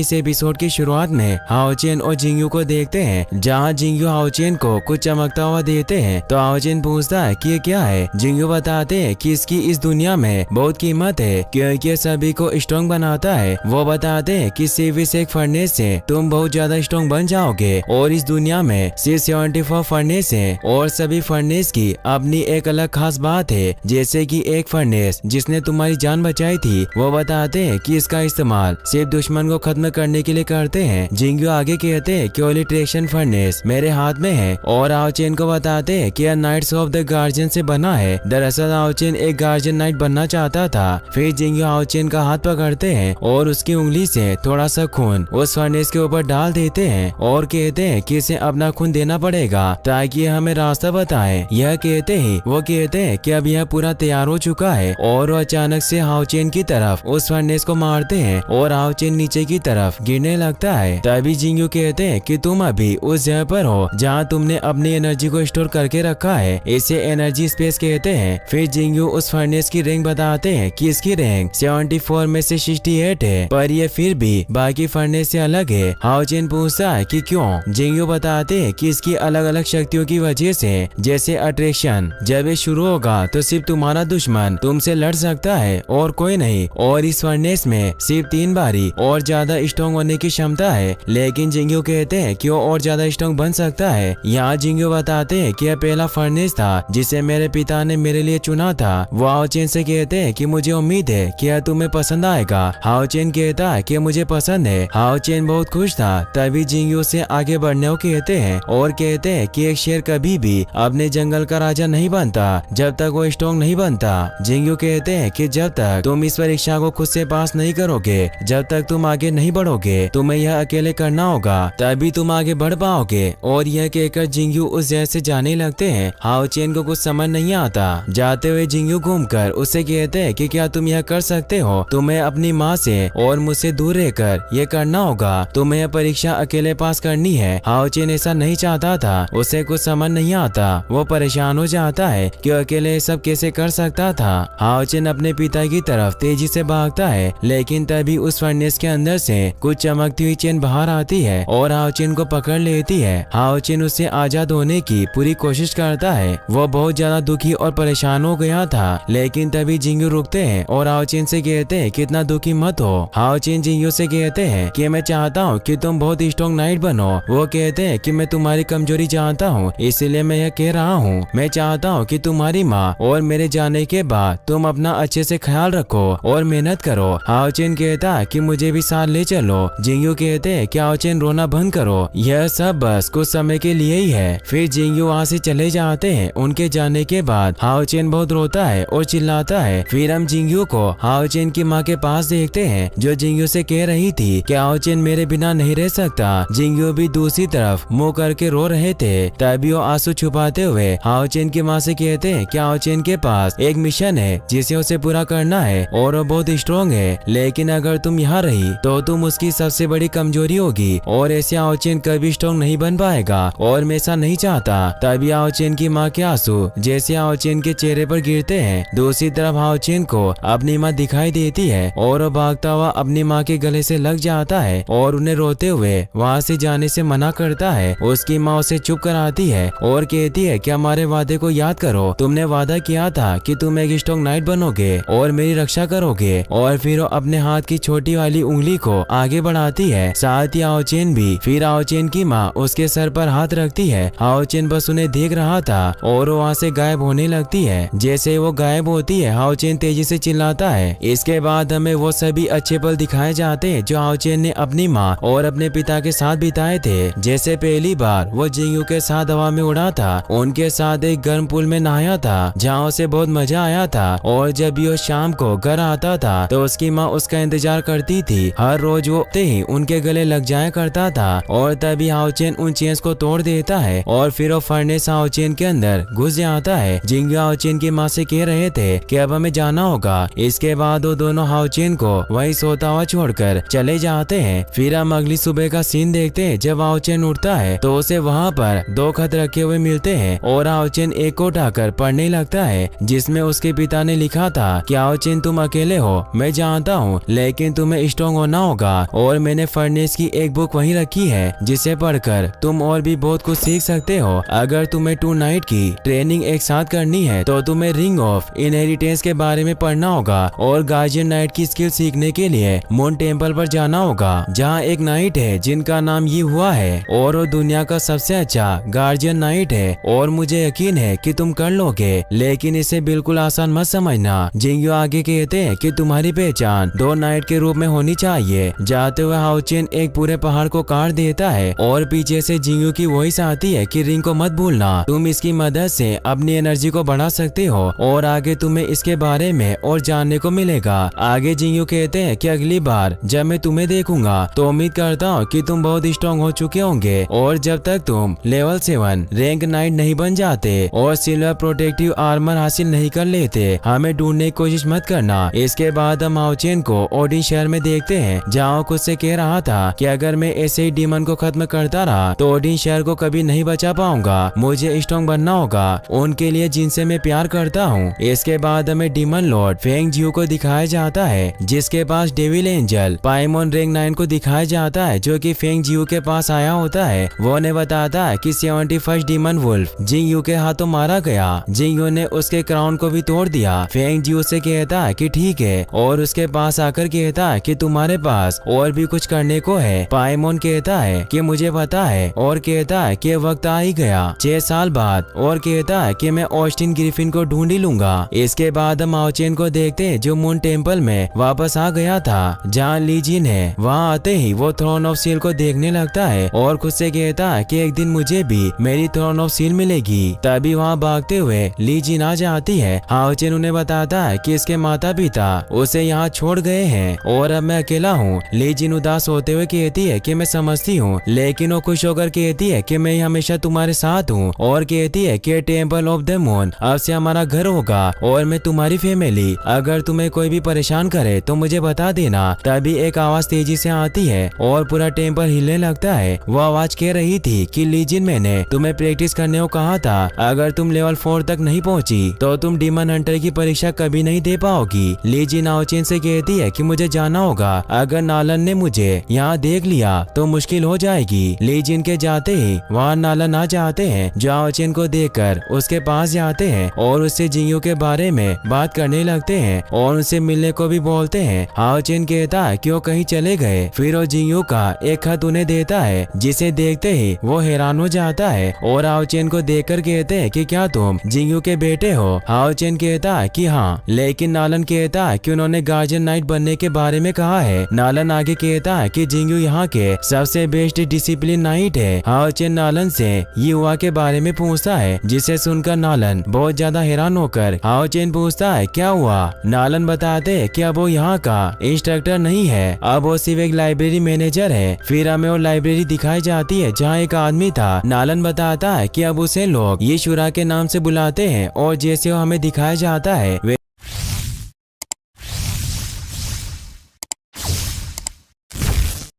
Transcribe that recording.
इस एपिसोड की शुरुआत में हाओचेन और जिंगयू को देखते हैं, जहां जिंगयू हाओचेन को कुछ चमकता हुआ देते हैं तो हाओचेन पूछता है कि ये क्या है। जिंगयू बताते हैं कि इसकी इस दुनिया में बहुत कीमत है क्योंकि ये सभी को स्ट्रॉन्ग बनाता है। वो बताते हैं कि सिर्फ इस एक फर्नेस से तुम बहुत ज्यादा स्ट्रॉन्ग बन जाओगे और इस दुनिया में सिर्फ 74 फर्नेस है और सभी फर्नेस की अपनी एक अलग खास बात है। जैसे कि एक फर्नेस जिसने तुम्हारी जान बचाई थी, वो बताते हैं कि इसका इस्तेमाल सिर्फ दुश्मन को खत्म करने के लिए करते हैं। जिंगयू आगे कहते हैं कि ओलिट्रेशन फर्नेस मेरे हाथ में है और हाओचेन को बताते हैं कि यह नाइट्स ऑफ द गार्जियन से बना है। दरअसल हाओचेन एक गार्जियन नाइट बनना चाहता था। फिर जिंगयू हाओचेन का हाथ पकड़ते हैं और उसकी उंगली से थोड़ा सा खून उस फर्नेस के ऊपर डाल देते हैं और कहते हैं कि इसे अपना खून देना पड़ेगा ताकि हमें रास्ता बताए। यह कहते ही वो कहते हैं कि अब यह पूरा तैयार हो चुका है और वो अचानक से हाओचेन की तरफ उस फर्नेस को मारते हैं और हाओचेन नीचे की तरफ गिरने लगता है। तभी जिंगयू कहते हैं कि तुम अभी उस जगह पर हो जहां तुमने अपनी एनर्जी को स्टोर करके रखा है, इसे एनर्जी स्पेस कहते हैं। फिर जिंगयू उस फर्नेस की रैंक बताते हैं कि इसकी रैंक 74 में से 68 है, पर ये फिर भी बाकी फर्नेस से अलग है। हाओचेन पूछता है कि क्यों। जिंगयू बताते हैं कि इसकी अलग अलग शक्तियों की वजह से, जैसे अट्रैक्शन, जब ये शुरू होगा तो सिर्फ तुम्हारा दुश्मन तुमसे लड़ सकता है और कोई नहीं, और इस फर्नेस में सिर्फ 3 बारी और ज्यादा स्ट्रॉन्ग होने की क्षमता है। लेकिन जिंगयू कहते हैं कि वो और ज्यादा स्ट्रॉन्ग बन सकता है। यहाँ जिंगयू बताते हैं कि यह पहला फर्नेस था जिसे मेरे पिता ने मेरे लिए चुना था। वो हाओचेन से कहते हैं कि मुझे उम्मीद है कि यह तुम्हें पसंद आएगा। हाओचेन कहता है कि मुझे पसंद है। हाओचेन बहुत खुश था। तभी जिंगयू से आगे बढ़ने को कहते हैं और कहते हैं कि एक शेर कभी भी अपने जंगल का राजा नहीं बनता जब तक वो स्ट्रॉन्ग नहीं बनता। जिंगयू कहते हैं कि जब तक तुम इस परीक्षा को खुद से पास नहीं करोगे, जब तक तुम आगे नहीं बढ़ोगे, तुम्हें यह अकेले करना होगा, तभी तुम आगे बढ़ पाओगे। और यह कहकर जिंगयू उस जगह से जाने लगते हैं। हाओचेन को कुछ समझ नहीं आता। जाते हुए जिंगयू घूमकर उससे कहते हैं कि क्या तुम यह कर सकते हो? तुम्हें अपनी माँ से और मुझसे दूर रहकर यह करना होगा। तुम्हें यह परीक्षा अकेले पास करनी है। हाओचेन ऐसा नहीं चाहता था, उसे कुछ समझ नहीं आता। वो परेशान हो जाता है कि अकेले सब कैसे कर सकता था। हाओचेन अपने पिता की तरफ तेजी से भागता है, लेकिन तभी उस फर्नेस के अंदर से कुछ चमकती हुई चेन बाहर आती है और हाओचेन को पकड़ लेती है। हाओचेन उससे आजाद होने की पूरी कोशिश करता है। वो बहुत ज्यादा दुखी और परेशान हो गया था, लेकिन तभी जिंगयू रुकते हैं और हाओचेन से कहते हैं कि इतना दुखी मत हो। हाओचेन जिंगयू से कहते हैं कि मैं चाहता हूँ कि तुम बहुत स्ट्रॉन्ग नाइट बनो। वो कहते हैं कि मैं तुम्हारी कमजोरी जानता हूँ, इसलिए मैं यह कह रहा हूँ। मैं चाहता हूँ कि तुम्हारी माँ और मेरे जाने के बाद तुम अपना अच्छे से ख्याल रखो और मेहनत करो। हाओचेन कहता है कि मुझे भी साथ ले चलो। जिंगयू कहते हैं कि हाओचेन रोना बंद करो, यह सब बस कुछ समय के लिए ही है। फिर जिंगयू वहाँ से चले जाते हैं। उनके जाने के बाद हाओचेन बहुत रोता है और चिल्लाता है। फिर हम जिंगयू को हाओचेन की माँ के पास देखते हैं, जो जिंगयू से कह रही थी कि हाओचेन मेरे बिना नहीं रह सकता। जिंगयू भी दूसरी तरफ मुंह करके रो रहे थे। तभी वो आंसू छुपाते हुए हाओचेन की माँ से कहते हैं कि हाओचेन के पास एक मिशन है जिसे उसे पूरा करना है और वो बहुत स्ट्रॉन्ग है, लेकिन अगर तुम यहाँ रही तो तुम उसकी सबसे बड़ी कमजोरी होगी और ऐसे हाओचेन कभी स्ट्रॉन्ग नहीं बन पाएगा और मैं ऐसा नहीं चाहता। तभी हाओचेन की माँ के आंसू जैसे हाओचेन के चेहरे पर गिरते हैं। दूसरी तरफ हाओचेन को अपनी माँ दिखाई देती है और वो भागता हुआ अपनी माँ के गले से लग जाता है और उन्हें रोते हुए वहाँ से जाने से मना करता है। उसकी माँ उसे चुप कराती है और कहती है कि हमारे वादे को याद करो, तुमने वादा किया था कि तुम एक स्ट्रॉन्ग नाइट बनोगे और मेरी रक्षा करोगे। और फिर वो अपने हाथ की छोटी वाली उंगली को आगे बढ़ाती है, साथ ही हाओचेन भी। फिर हाओचेन की माँ उसके सर पर हाथ रखती है। हाओचेन बस उन्हें देख रहा था और वो वहाँ से गायब होने लगती है। जैसे वो गायब होती है, हाओचेन तेजी से चिल्लाता है। इसके बाद हमें वो सभी अच्छे पल दिखाए जाते हैं जो हाओचेन ने अपनी माँ और अपने पिता के साथ बिताए थे। जैसे पहली बार वो जिंगयू के साथ हवा में उड़ा था, उनके साथ एक गर्म पूल में नहाया था जहाँ उसे बहुत मजा आया था। और जब भी वो शाम को घर आता था तो उसकी माँ उसका इंतजार करती थी। हर रोज वो ही उनके गले लग जाया करता था। और तभी हाओचेन उन चेन्स को तोड़ देता है और फिर वो फर्नेस हाओचेन के अंदर घुस जाता है। जिंगयू हाओचेन की माँ से कह रहे थे कि अब हमें जाना होगा। इसके बाद वो दोनों हाओचेन को वहीं सोता हुआ छोड़कर चले जाते हैं। फिर हम अगली सुबह का सीन देखते हैं। जब हाओचेन उठता है तो उसे वहाँ पर 2 खत रखे हुए मिलते हैं और हाओचेन एक को उठाकर पढ़ने लगता है, जिसमें उसके पिता ने लिखा था कि हाओचेन तुम अकेले हो, मैं जानता हूँ, लेकिन तुम्हें स्ट्रॉन्ग होना होगा और मैंने फर्नेस की एक बुक वहीं रखी है जिसे पढ़कर तुम और भी बहुत कुछ सीख सकते हो। अगर तुम्हें 2 नाइट की ट्रेनिंग एक साथ करनी है तो तुम्हें रिंग ऑफ इनहेरिटेंस के बारे में पढ़ना होगा और गार्जियन नाइट की स्किल सीखने के लिए मून टेम्पल पर जाना होगा, जहाँ एक नाइट है जिनका नाम ये हुआ है और वो दुनिया का सबसे अच्छा गार्जियन नाइट है और मुझे यकीन है कि तुम कर लोगे, लेकिन इसे बिल्कुल आसान मत समझना। जिंगयू आगे कहते हैं कि तुम्हारी पहचान 2 नाइट के रूप में होनी चाहिए। जाते हुए हाओचेन एक पूरे पहाड़ को काट देता है और पीछे से जिंगयू की वॉइस आती है कि रिंग को मत भूलना, तुम इसकी मदद से अपनी एनर्जी को बढ़ा सकते हो और आगे तुम्हें इसके बारे में और जानने को मिलेगा। आगे जिंगयू कहते हैं कि अगली बार जब मैं तुम्हें देखूंगा तो उम्मीद करता हूँ कि तुम बहुत स्ट्रॉन्ग हो चुके होंगे और जब तक तुम लेवल 7 रैंक नाइट नहीं बन जाते और सिल्वर प्रोटेक्टिव आर्मर हासिल नहीं कर लेते हमें ढूंढने की कोशिश मत करना। इसके बाद हम हाओचेन को ओडिन शहर में देखते हैं, जहाँ खुद से कह रहा था कि अगर मैं ऐसे ही डीमन को खत्म करता रहा तो ओडिन शहर को कभी नहीं बचा पाऊंगा, मुझे स्ट्रॉन्ग बनना होगा उनके लिए जिनसे मैं प्यार करता हूँ। इसके बाद हमें डीमन लॉर्ड फेंग जियो को दिखाया जाता है जिसके पास डेविल एंजल पाइमोन रैंक 9 को दिखाया जाता है जो कि फेंग जियो के पास आया होता है। वो ने बताता है कि 71 डीमन वुल्फ जिंगयू के हाथों मारा गया। जिंगयू ने उसके क्राउन को भी तोड़ दिया। फेंग जियो से कहता है कि ठीक है और उसके पास आकर कहता है कि तुम्हारे पास और भी कुछ करने को है। पाइमोन कहता है कि मुझे पता है और कहता है कि वक्त आ ही गया 6 साल बाद और कहता है कि मैं ऑस्टिन ग्रिफिन को ढूंढ ही लूंगा। इसके बाद हम हाओचेन को देखते हैं जो मून टेम्पल में वापस आ गया था जहाँ ली जिन है। वहाँ आते ही वो थ्रोन ऑफ सील को देखने लगता है और खुद से कहता है कि एक दिन मुझे भी मेरी थ्रोन ऑफ सील मिलेगी। तभी वहाँ भागते हुए ली जिन आ जाती है। हाओचेन उन्हें बताता है कि इसके माता पिता उसे यहाँ छोड़ गए हैं और अब मैं अकेला हूँ। ली जिन उदास होते हुए कहती है कि मैं समझती हूँ, लेकिन वो खुश होकर कहती है कि मैं हमेशा तुम्हारे साथ हूँ और कहती है कि टेम्पल ऑफ द मून अब से हमारा घर होगा और मैं तुम्हारी फैमिली। अगर तुम्हें कोई भी परेशान करे तो मुझे बता देना। तभी एक आवाज तेजी से आती है और पूरा टेम्पल हिलने लगता है। वो आवाज कह रही थी कि ली जिन मैंने तुम्हें प्रैक्टिस करने को कहा था, अगर तुम लेवल 4 तक नहीं पहुंची तो तुम डीमन हंटर की परीक्षा कभी नहीं दे पाओगी। ली जिन हाओचेन से कहती है कि मुझे जाना होगा, अगर नालन ने मुझे यहाँ देख लिया तो मुश्किल हो जाएगी। ली जिन के जाते ही वहाँ नालन आ जाते हैं जो हाओचेन को देखकर उसके पास जाते हैं और उससे जिंगयू के बारे में बात करने लगते हैं और उनसे मिलने को भी बोलते हैं। हाओचेन कहता है कि वो कहीं चले गए। फिर वो जिंगयू का एक खत उन्हें देता है जिसे देखते ही वो हैरान हो जाता है और हाओचेन को देखकर कहते हैं कि क्या तुम जिंगयू के बेटे हो। हाओचेन कहता है कि हाँ, लेकिन नालन कहता है कि उन्होंने गार्जियन नाइट बनने के बारे में कहा है। नालन आगे कहता है कि जिंगयू यहाँ के सबसे बेस्ट डिसिप्लिन नाइट है। हाओचेन नालन से ये हुआ के बारे में पूछता है जिसे सुनकर नालन बहुत ज्यादा हैरान होकर हाओचेन पूछता है क्या हुआ। नालन बताते हैं कि अब वो यहाँ का इंस्ट्रक्टर नहीं है, अब वो सिर्फ एक लाइब्रेरी मैनेजर है। फिर हमें वो लाइब्रेरी दिखाई जाती है जहाँ एक आदमी था। नालन बताता है कि अब उसे लोग ये शुरा के नाम से बुलाते हैं और जैसे वो हमें दिखाया जाता है